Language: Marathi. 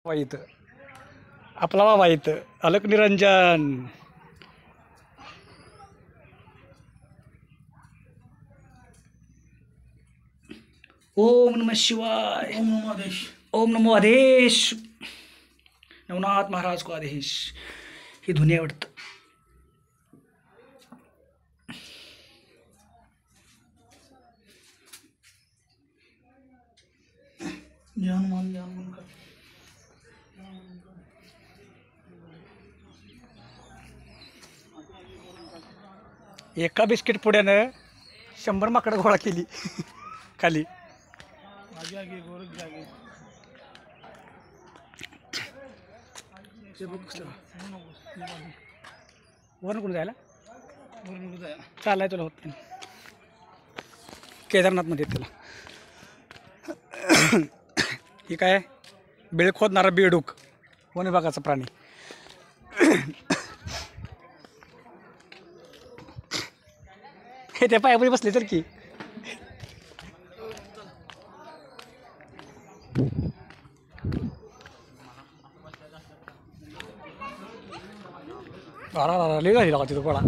वाईत आपला वाईत अलक निरंजन. ओम नमः शिवाय. ओम नमो आदेश. ओम नमो आदेश. नवनाथ महाराज को आदेश. ही धुनी आवडतं. जय हनुमान जय हनुमान कर. एका बिस्किट पुड्यानं 100 माकडं गोळा केली खाली. आगे आगे गोरख जागे. वरून कुठं जायला वरून जाय. चालाय तुला होत नाही. केदारनाथमध्ये त्याला ही काय बेळ खोदणारा बेडूक वन विभागाचा प्राणी. हे त्या पायामध्ये बसले तर की लई झाली लागा तिथं गोळा.